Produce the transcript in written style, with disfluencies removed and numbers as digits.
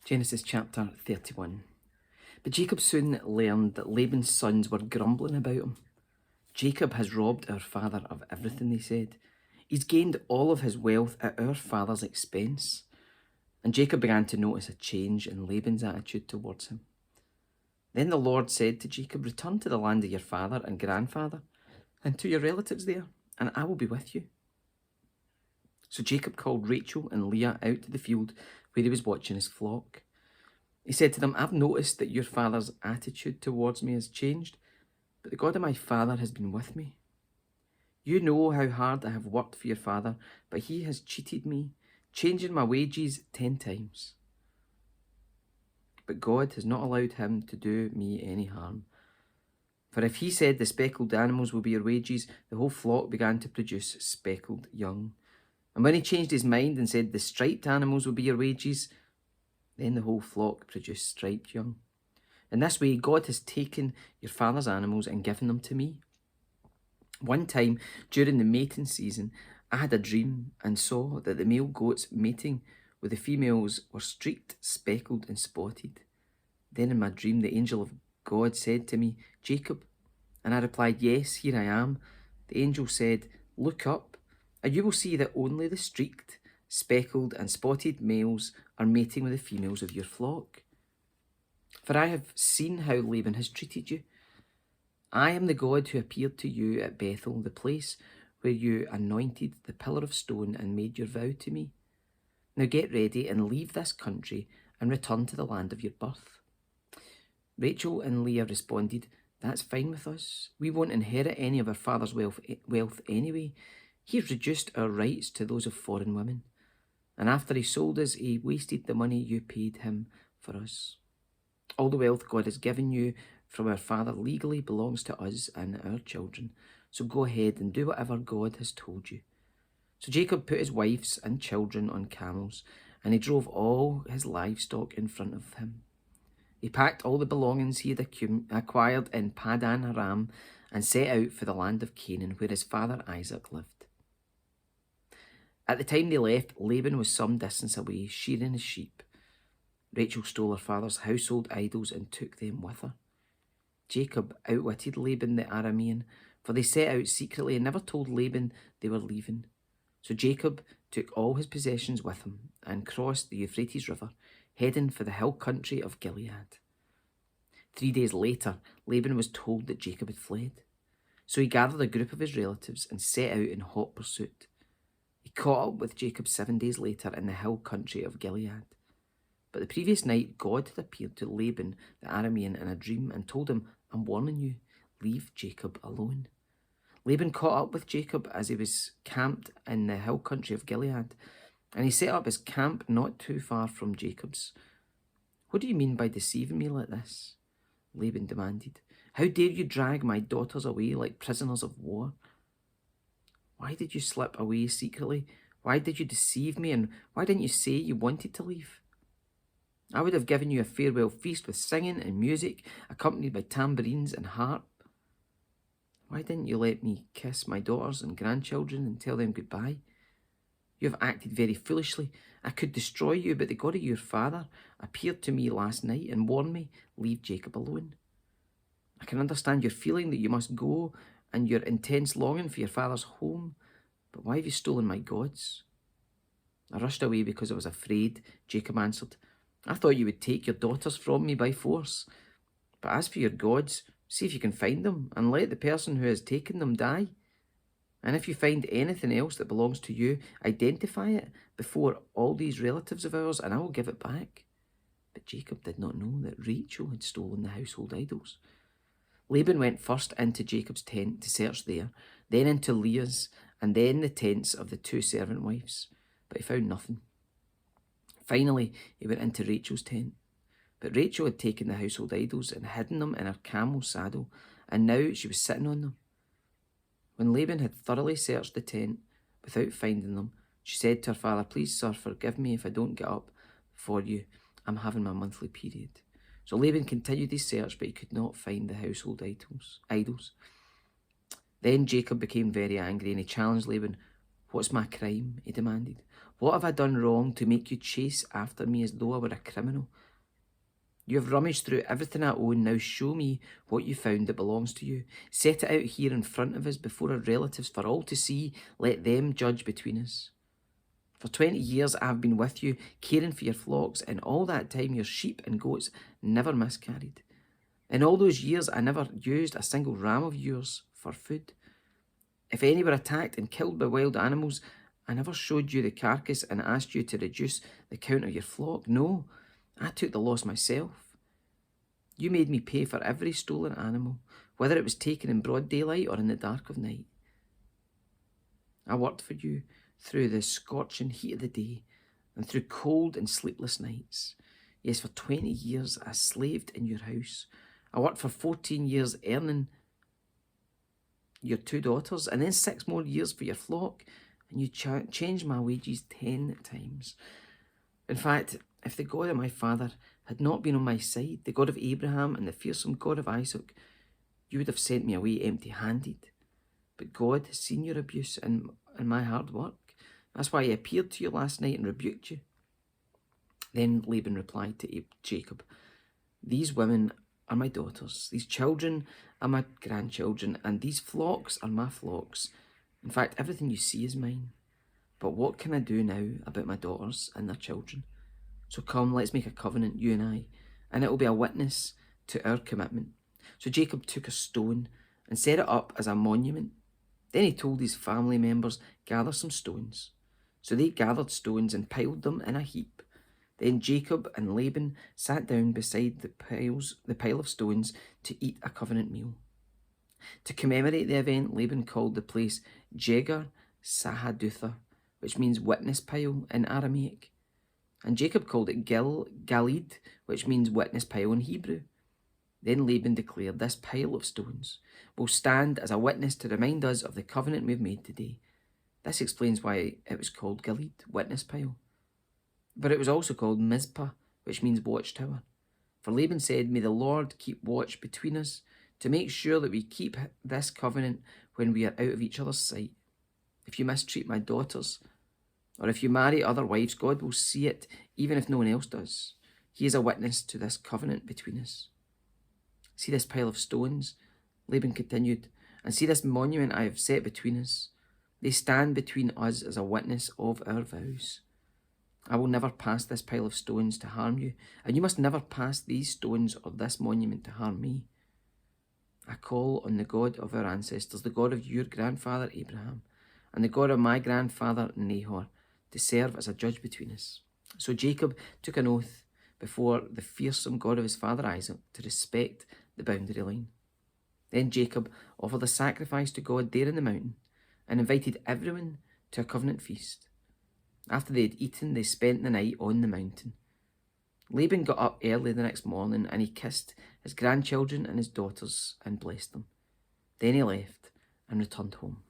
Genesis chapter 31. But Jacob soon learned that Laban's sons were grumbling about him. Jacob has robbed our father of everything, they said. He's gained all of his wealth at our father's expense. And Jacob began to notice a change in Laban's attitude towards him. Then the Lord said to Jacob, "Return to the land of your father and grandfather and to your relatives there, and I will be with you." So Jacob called Rachel and Leah out to the field where he was watching his flock. He said to them, "I've noticed that your father's attitude towards me has changed, but the God of my father has been with me. You know how hard I have worked for your father, but he has cheated me, changing my wages 10 times. But God has not allowed him to do me any harm. For if he said the speckled animals will be your wages, the whole flock began to produce speckled young. And when he changed his mind and said the striped animals will be your wages, then the whole flock produced striped young. In this way, God has taken your father's animals and given them to me. One time, during the mating season, I had a dream and saw that the male goats mating with the females were streaked, speckled, and spotted. Then in my dream, the angel of God said to me, 'Jacob.' And I replied, 'Yes, here I am.' The angel said, 'Look up, and you will see that only the streaked, speckled, and spotted males are mating with the females of your flock. For I have seen how Laban has treated you. I am the God who appeared to you at Bethel, the place where you anointed the pillar of stone and made your vow to me. Now get ready and leave this country and return to the land of your birth.' Rachel and Leah responded, 'That's fine with us. We won't inherit any of our father's wealth anyway. He's reduced our rights to those of foreign women. And after he sold us, he wasted the money you paid him for us. All the wealth God has given you from our father legally belongs to us and our children. So go ahead and do whatever God has told you.' So Jacob put his wives and children on camels, and he drove all his livestock in front of him. He packed all the belongings he had acquired in Padan Aram and set out for the land of Canaan, where his father Isaac lived. At the time they left, Laban was some distance away, shearing his sheep. Rachel stole her father's household idols and took them with her. Jacob outwitted Laban the Aramean, for they set out secretly and never told Laban they were leaving. So Jacob took all his possessions with him and crossed the Euphrates River, heading for the hill country of Gilead. 3 days later, Laban was told that Jacob had fled. So he gathered a group of his relatives and set out in hot pursuit. He caught up with Jacob 7 days later in the hill country of Gilead. But the previous night, God had appeared to Laban the Aramean in a dream and told him, 'I'm warning you, leave Jacob alone.' Laban caught up with Jacob as he was camped in the hill country of Gilead, and he set up his camp not too far from Jacob's. 'What do you mean by deceiving me like this?' Laban demanded. 'How dare you drag my daughters away like prisoners of war? Why did you slip away secretly? Why did you deceive me? And why didn't you say you wanted to leave? I would have given you a farewell feast with singing and music, accompanied by tambourines and harp. Why didn't you let me kiss my daughters and grandchildren and tell them goodbye? You have acted very foolishly. I could destroy you, but the God of your father appeared to me last night and warned me, leave Jacob alone. I can understand your feeling that you must go and your intense longing for your father's home, but why have you stolen my gods?' 'I rushed away because I was afraid,' Jacob answered. 'I thought you would take your daughters from me by force. But as for your gods, see if you can find them and let the person who has taken them die. And if you find anything else that belongs to you, identify it before all these relatives of ours, and I will give it back.' But Jacob did not know that Rachel had stolen the household idols. Laban went first into Jacob's tent to search there, then into Leah's, and then the tents of the 2 servant wives, but he found nothing. Finally, he went into Rachel's tent, but Rachel had taken the household idols and hidden them in her camel's saddle, and now she was sitting on them. When Laban had thoroughly searched the tent without finding them, she said to her father, 'Please, sir, forgive me if I don't get up for you. I'm having my monthly period.' So Laban continued his search, but he could not find the household idols. Then Jacob became very angry and he challenged Laban. 'What's my crime?' he demanded. What have I done wrong to make you chase after me as though I were a criminal? You have rummaged through everything I own. Now show me what you found that belongs to you. Set it out here in front of us before our relatives for all to see. Let them judge between us. For 20 years I have been with you, caring for your flocks, and all that time your sheep and goats never miscarried. In all those years I never used a single ram of yours for food. If any were attacked and killed by wild animals, I never showed you the carcass and asked you to reduce the count of your flock. No, I took the loss myself. You made me pay for every stolen animal, whether it was taken in broad daylight or in the dark of night. I worked for you through the scorching heat of the day and through cold and sleepless nights. Yes, for 20 years I slaved in your house. I worked for 14 years earning your 2 daughters, and then 6 more years for your flock, and you changed my wages 10 times. In fact, if the God of my father had not been on my side, the God of Abraham and the fearsome God of Isaac, you would have sent me away empty-handed. But God has seen your abuse and my hard work. That's why he appeared to you last night and rebuked you. Then Laban replied to Jacob, these women are my daughters, these children are my grandchildren, and these flocks are my flocks. In fact, everything you see is mine. But what can I do now about my daughters and their children? So come, let's make a covenant, you and I, and it will be a witness to our commitment. So Jacob took a stone and set it up as a monument. Then he told his family members, gather some stones. So they gathered stones and piled them in a heap. Then Jacob and Laban sat down beside the pile of stones to eat a covenant meal. To commemorate the event, Laban called the place Jegar Sahadutha, which means witness pile in Aramaic. And Jacob called it Galid, which means witness pile in Hebrew. Then Laban declared, this pile of stones will stand as a witness to remind us of the covenant we've made today. This explains why it was called Galid, witness pile. But it was also called Mizpah, which means watchtower. For Laban said, may the Lord keep watch between us to make sure that we keep this covenant when we are out of each other's sight. If you mistreat my daughters, or if you marry other wives, God will see it, even if no one else does. He is a witness to this covenant between us. See this pile of stones, Laban continued, and see this monument I have set between us. They stand between us as a witness of our vows. I will never pass this pile of stones to harm you, and you must never pass these stones or this monument to harm me. I call on the God of our ancestors, the God of your grandfather Abraham, and the God of my grandfather Nahor, to serve as a judge between us. So Jacob took an oath before the fearsome God of his father Isaac to respect the boundary line. Then Jacob offered a sacrifice to God there in the mountain and invited everyone to a covenant feast. After they had eaten, they spent the night on the mountain. Laban got up early the next morning and he kissed his grandchildren and his daughters and blessed them. Then he left and returned home.